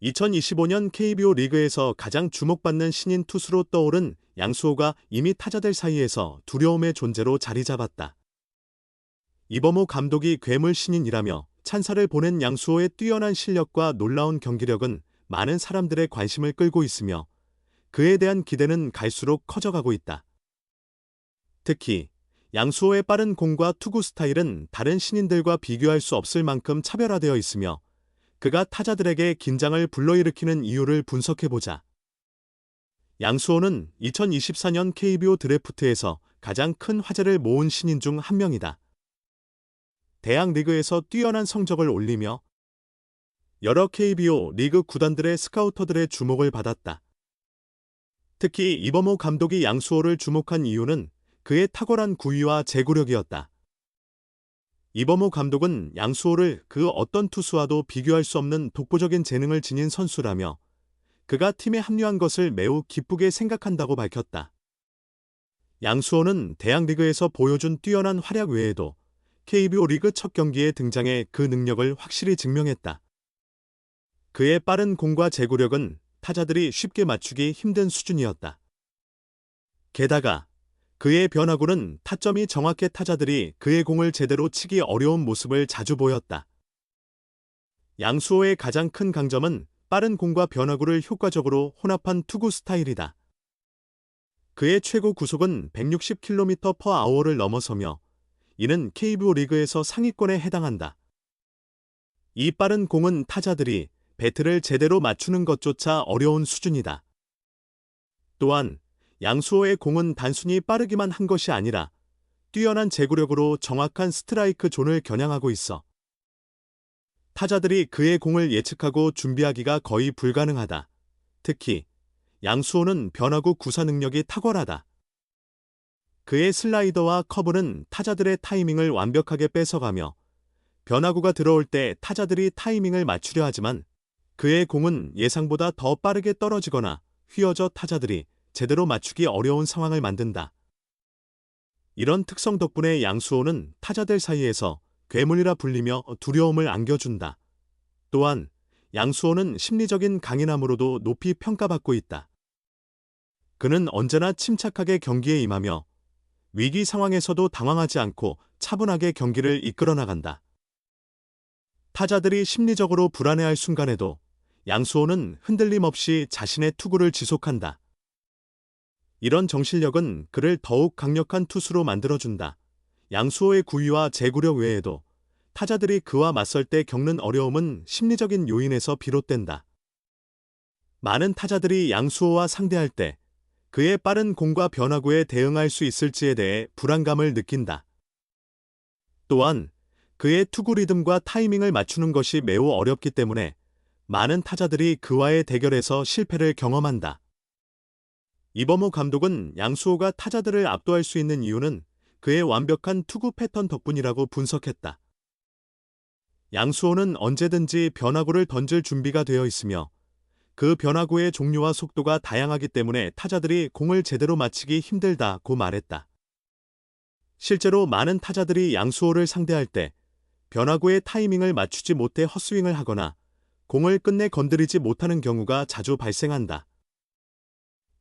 2025년 KBO 리그에서 가장 주목받는 신인 투수로 떠오른 양수호가 이미 타자들 사이에서 두려움의 존재로 자리 잡았다. 이범호 감독이 괴물 신인이라며 찬사를 보낸 양수호의 뛰어난 실력과 놀라운 경기력은 많은 사람들의 관심을 끌고 있으며 그에 대한 기대는 갈수록 커져가고 있다. 특히 양수호의 빠른 공과 투구 스타일은 다른 신인들과 비교할 수 없을 만큼 차별화되어 있으며 그가 타자들에게 긴장을 불러일으키는 이유를 분석해보자. 양수호는 2024년 KBO 드래프트에서 가장 큰 화제를 모은 신인 중 한 명이다. 대학 리그에서 뛰어난 성적을 올리며 여러 KBO 리그 구단들의 스카우터들의 주목을 받았다. 특히 이범호 감독이 양수호를 주목한 이유는 그의 탁월한 구위와 제구력이었다. 이범호 감독은 양수호를 그 어떤 투수와도 비교할 수 없는 독보적인 재능을 지닌 선수라며 그가 팀에 합류한 것을 매우 기쁘게 생각한다고 밝혔다. 양수호는 대학 리그에서 보여준 뛰어난 활약 외에도 KBO 리그 첫 경기에 등장해 그 능력을 확실히 증명했다. 그의 빠른 공과 제구력은 타자들이 쉽게 맞추기 힘든 수준이었다. 게다가 그의 변화구는 타점이 정확해 타자들이 그의 공을 제대로 치기 어려운 모습을 자주 보였다. 양수호의 가장 큰 강점은 빠른 공과 변화구를 효과적으로 혼합한 투구 스타일이다. 그의 최고 구속은 160km/h를 넘어서며 이는 KBO 리그에서 상위권에 해당한다. 이 빠른 공은 타자들이 배트를 제대로 맞추는 것조차 어려운 수준이다. 또한 양수호의 공은 단순히 빠르기만 한 것이 아니라 뛰어난 제구력으로 정확한 스트라이크 존을 겨냥하고 있어 타자들이 그의 공을 예측하고 준비하기가 거의 불가능하다. 특히 양수호는 변화구 구사 능력이 탁월하다. 그의 슬라이더와 커브는 타자들의 타이밍을 완벽하게 뺏어가며 변화구가 들어올 때 타자들이 타이밍을 맞추려 하지만 그의 공은 예상보다 더 빠르게 떨어지거나 휘어져 타자들이 제대로 맞추기 어려운 상황을 만든다. 이런 특성 덕분에 양수호는 타자들 사이에서 괴물이라 불리며 두려움을 안겨준다. 또한 양수호는 심리적인 강인함으로도 높이 평가받고 있다. 그는 언제나 침착하게 경기에 임하며 위기 상황에서도 당황하지 않고 차분하게 경기를 이끌어 나간다. 타자들이 심리적으로 불안해할 순간에도 양수호는 흔들림 없이 자신의 투구를 지속한다. 이런 정신력은 그를 더욱 강력한 투수로 만들어준다. 양수호의 구위와 제구력 외에도 타자들이 그와 맞설 때 겪는 어려움은 심리적인 요인에서 비롯된다. 많은 타자들이 양수호와 상대할 때 그의 빠른 공과 변화구에 대응할 수 있을지에 대해 불안감을 느낀다. 또한 그의 투구 리듬과 타이밍을 맞추는 것이 매우 어렵기 때문에 많은 타자들이 그와의 대결에서 실패를 경험한다. 이범호 감독은 양수호가 타자들을 압도할 수 있는 이유는 그의 완벽한 투구 패턴 덕분이라고 분석했다. 양수호는 언제든지 변화구를 던질 준비가 되어 있으며 그 변화구의 종류와 속도가 다양하기 때문에 타자들이 공을 제대로 맞히기 힘들다고 말했다. 실제로 많은 타자들이 양수호를 상대할 때 변화구의 타이밍을 맞추지 못해 헛스윙을 하거나 공을 끝내 건드리지 못하는 경우가 자주 발생한다.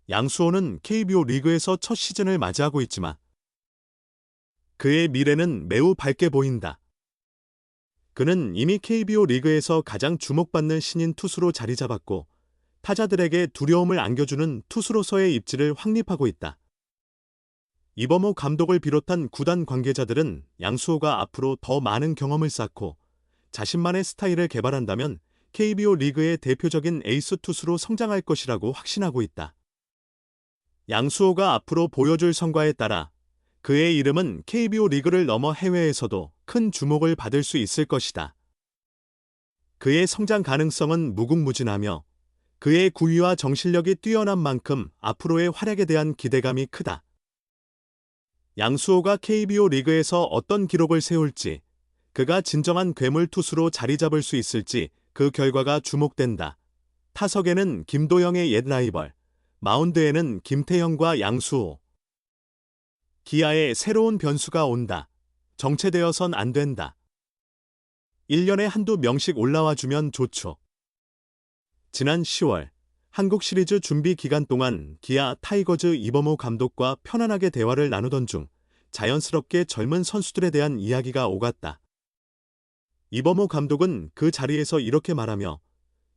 양수호는 KBO 리그에서 첫 시즌을 맞이하고 있지만 그의 미래는 매우 밝게 보인다. 그는 이미 KBO 리그에서 가장 주목받는 신인 투수로 자리 잡았고 타자들에게 두려움을 안겨주는 투수로서의 입지를 확립하고 있다. 이범호 감독을 비롯한 구단 관계자들은 양수호가 앞으로 더 많은 경험을 쌓고 자신만의 스타일을 개발한다면 KBO 리그의 대표적인 에이스 투수로 성장할 것이라고 확신하고 있다. 양수호가 앞으로 보여줄 성과에 따라 그의 이름은 KBO 리그를 넘어 해외에서도 큰 주목을 받을 수 있을 것이다. 그의 성장 가능성은 무궁무진하며 그의 구위와 정신력이 뛰어난 만큼 앞으로의 활약에 대한 기대감이 크다. 양수호가 KBO 리그에서 어떤 기록을 세울지, 그가 진정한 괴물 투수로 자리 잡을 수 있을지 그 결과가 주목된다. 타석에는 김도영의 옛 라이벌, 마운드에는 김태형과 양수호. 기아에 새로운 변수가 온다. 정체되어선 안 된다. 1년에 한두 명씩 올라와 주면 좋죠. 지난 10월 한국 시리즈 준비 기간 동안 기아 타이거즈 이범호 감독과 편안하게 대화를 나누던 중 자연스럽게 젊은 선수들에 대한 이야기가 오갔다. 이범호 감독은 그 자리에서 이렇게 말하며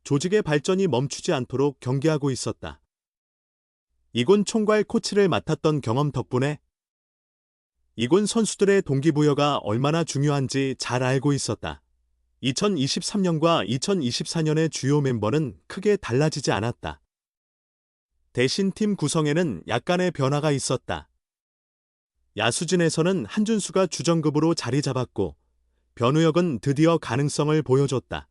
조직의 발전이 멈추지 않도록 경계하고 있었다. 이군 총괄 코치를 맡았던 경험 덕분에 이군 선수들의 동기부여가 얼마나 중요한지 잘 알고 있었다. 2023년과 2024년의 주요 멤버는 크게 달라지지 않았다. 대신 팀 구성에는 약간의 변화가 있었다. 야수진에서는 한준수가 주전급으로 자리 잡았고 변우혁은 드디어 가능성을 보여줬다.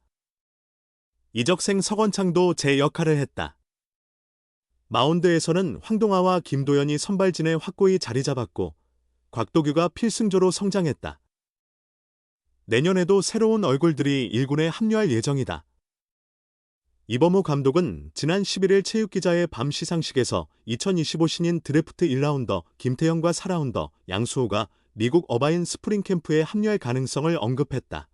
이적생 서건창도 제 역할을 했다. 마운드에서는 황동아와 김도현이 선발진에 확고히 자리 잡았고 곽도규가 필승조로 성장했다. 내년에도 새로운 얼굴들이 1군에 합류할 예정이다. 이범호 감독은 지난 11일 체육기자의 밤 시상식에서 2025 신인 드래프트 1라운더 김태형과 4라운더 양수호가 미국 어바인 스프링 캠프에 합류할 가능성을 언급했다.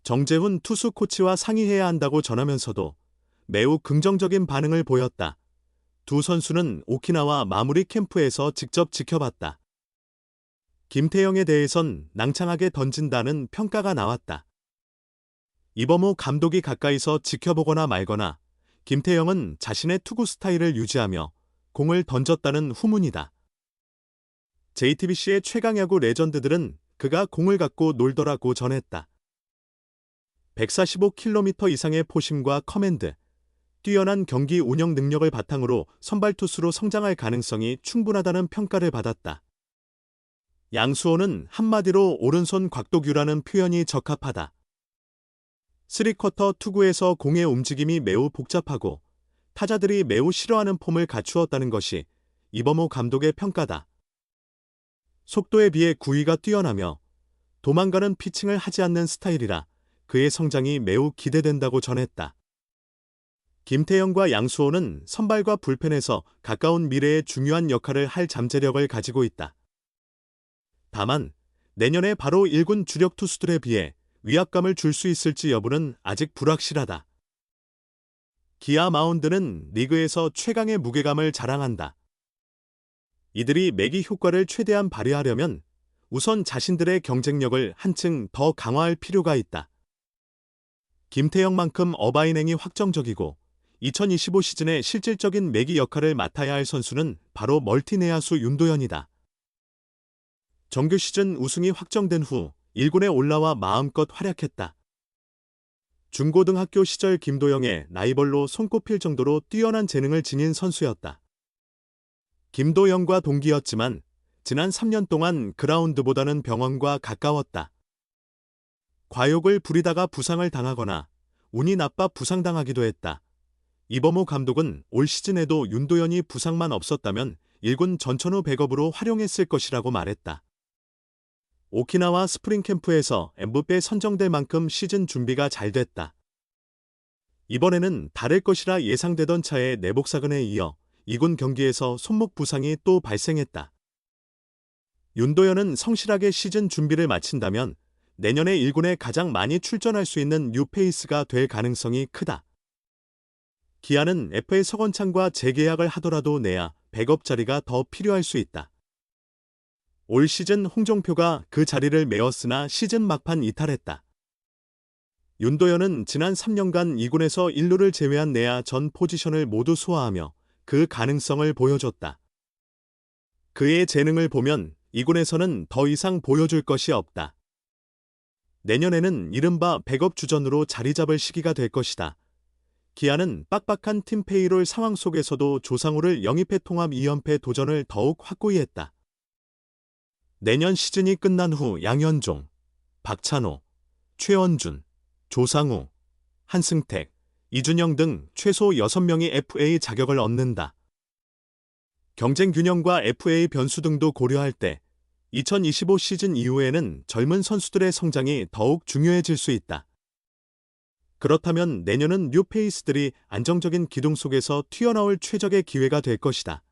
정재훈 투수 코치와 상의해야 한다고 전하면서도 매우 긍정적인 반응을 보였다. 두 선수는 오키나와 마무리 캠프에서 직접 지켜봤다. 김태형에 대해선 낭창하게 던진다는 평가가 나왔다. 이범호 감독이 가까이서 지켜보거나 말거나 김태형은 자신의 투구 스타일을 유지하며 공을 던졌다는 후문이다. JTBC의 최강야구 레전드들은 그가 공을 갖고 놀더라고 전했다. 145km 이상의 포심과 커맨드, 뛰어난 경기 운영 능력을 바탕으로 선발 투수로 성장할 가능성이 충분하다는 평가를 받았다. 양수호는 한마디로 오른손 곽도규라는 표현이 적합하다. 3쿼터 투구에서 공의 움직임이 매우 복잡하고 타자들이 매우 싫어하는 폼을 갖추었다는 것이 이범호 감독의 평가다. 속도에 비해 구위가 뛰어나며 도망가는 피칭을 하지 않는 스타일이라 그의 성장이 매우 기대된다고 전했다. 김태형과 양수호는 선발과 불펜에서 가까운 미래에 중요한 역할을 할 잠재력을 가지고 있다. 다만 내년에 바로 1군 주력 투수들에 비해 위압감을 줄 수 있을지 여부는 아직 불확실하다. 기아 마운드는 리그에서 최강의 무게감을 자랑한다. 이들이 매기 효과를 최대한 발휘하려면 우선 자신들의 경쟁력을 한층 더 강화할 필요가 있다. 김태형만큼 어바인행이 확정적이고 2025 시즌에 실질적인 매기 역할을 맡아야 할 선수는 바로 멀티 내야수 윤도현이다. 정규 시즌 우승이 확정된 후 1군에 올라와 마음껏 활약했다. 중고등학교 시절 김도영의 라이벌로 손꼽힐 정도로 뛰어난 재능을 지닌 선수였다. 김도영과 동기였지만 지난 3년 동안 그라운드보다는 병원과 가까웠다. 과욕을 부리다가 부상을 당하거나 운이 나빠 부상당하기도 했다. 이범호 감독은 올 시즌에도 윤도현이 부상만 없었다면 1군 전천후 백업으로 활용했을 것이라고 말했다. 오키나와 스프링 캠프에서 MVP에 선정될 만큼 시즌 준비가 잘 됐다. 이번에는 다를 것이라 예상되던 차에 내복사근에 이어 2군 경기에서 손목 부상이 또 발생했다. 윤도현은 성실하게 시즌 준비를 마친다면 내년에 1군에 가장 많이 출전할 수 있는 뉴페이스가 될 가능성이 크다. 기아는 FA 서건창과 재계약을 하더라도 내야 백업 자리가 더 필요할 수 있다. 올 시즌 홍정표가 그 자리를 메웠으나 시즌 막판 이탈했다. 윤도현은 지난 3년간 2군에서 1루를 제외한 내야 전 포지션을 모두 소화하며 그 가능성을 보여줬다. 그의 재능을 보면 2군에서는 더 이상 보여줄 것이 없다. 내년에는 이른바 백업 주전으로 자리 잡을 시기가 될 것이다. 기아는 빡빡한 팀 페이롤 상황 속에서도 조상우를 영입해 통합 2연패 도전을 더욱 확고히 했다. 내년 시즌이 끝난 후 양현종, 박찬호, 최원준, 조상우, 한승택, 이준영 등 최소 6명이 FA 자격을 얻는다. 경쟁 균형과 FA 변수 등도 고려할 때 2025 시즌 이후에는 젊은 선수들의 성장이 더욱 중요해질 수 있다. 그렇다면 내년은 뉴페이스들이 안정적인 기둥 속에서 튀어나올 최적의 기회가 될 것이다.